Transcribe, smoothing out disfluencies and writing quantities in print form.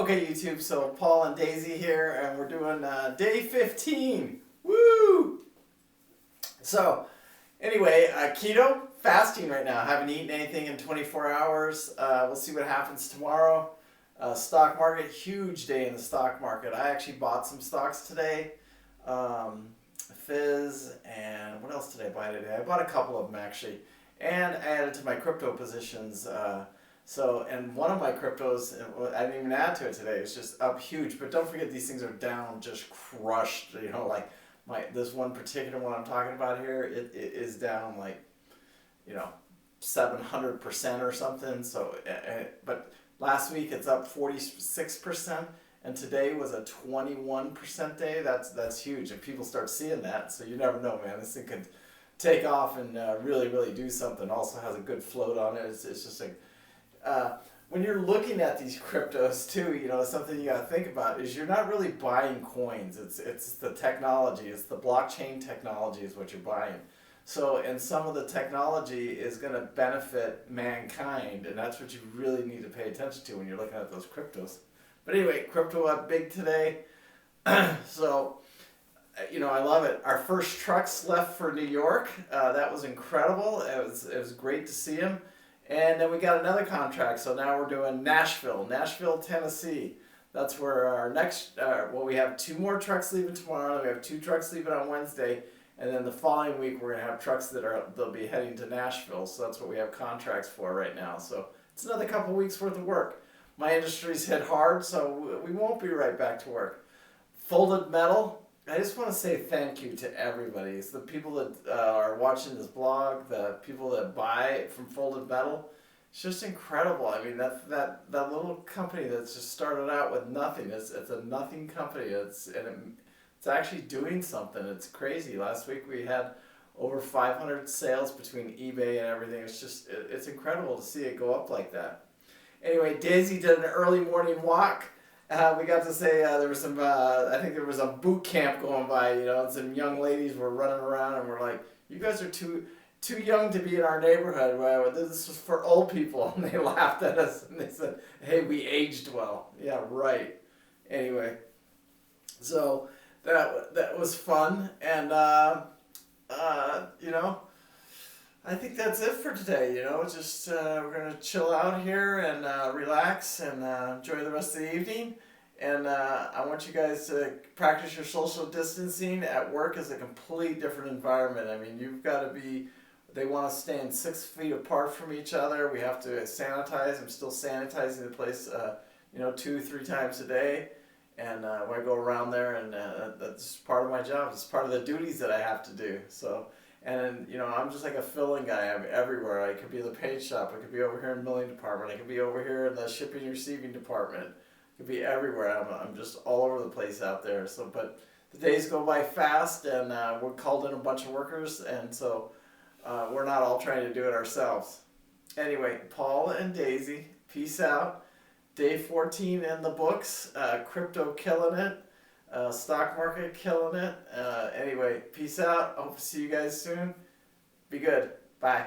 Okay, YouTube, so Paul and Daisy here, and we're doing day 15. Woo! So, anyway, keto fasting right now. I haven't eaten anything in 24 hours. We'll see what happens tomorrow. Stock market, huge day in the stock market. I actually bought some stocks today. Fizz, and what else did I buy today? I bought a couple of them actually, and added to my crypto positions. And one of my cryptos, I didn't even add to it today. It's just up huge. But don't forget, these things are down, just crushed. You know, like this one particular one I'm talking about here, it is down like, 700% or something. So, but last week it's up 46%, and today was a 21% day. That's huge, and people start seeing that. So you never know, man. This thing could take off and really, really do something. Also has a good float on it. It's just like. When you're looking at these cryptos too, something you got to think about is you're not really buying coins. It's the technology. It's the blockchain technology is what you're buying. So, and some of the technology is going to benefit mankind, and that's what you really need to pay attention to when you're looking at those cryptos. But anyway, crypto up big today. So, I love it. Our first trucks left for New York. That was incredible. It was great to see them. And then we got another contract, so now we're doing Nashville, Tennessee. That's where our next, we have 2 more trucks leaving tomorrow. We have 2 trucks leaving on Wednesday. And then the following week, we're going to have trucks they'll be heading to Nashville. So that's what we have contracts for right now. So it's another couple weeks worth of work. My industry's hit hard, so we won't be right back to work. Folded metal. I just want to say thank you to everybody. It's the people that are watching this blog, the people that buy from Folded Metal. It's just incredible. I mean, that little company that's just started out with nothing. It's a nothing company. It's actually doing something. It's crazy. Last week we had over 500 sales between eBay and everything. It's incredible to see it go up like that. Anyway, Daisy did an early morning walk. We got to say there was some, I think there was a boot camp going by, and some young ladies were running around and we're like, you guys are too young to be in our neighborhood. Well, this was for old people. And they laughed at us and they said, hey, we aged well. Yeah, right. Anyway, so that was fun. And, I think that's it for today, just we're going to chill out here and relax and enjoy the rest of the evening. And I want you guys to practice your social distancing. At work is a completely different environment. I mean, you've got to they want us staying 6 feet apart from each other. We have to sanitize. I'm still sanitizing the place, 2-3 times a day. And when I go around there, and that's part of my job. It's part of the duties that I have to do. So. And I'm just like a filling guy. I'm everywhere. I could be in the paint shop. I could be over here in the milling department. I could be over here in the shipping and receiving department. I could be everywhere. I'm just all over the place out there. So, but the days go by fast, and we're called in a bunch of workers, and so we're not all trying to do it ourselves. Anyway, Paul and Daisy, peace out. Day 14 in the books. Crypto killing it. Stock market killing it. Anyway, peace out. I hope to see you guys soon. Be good. Bye.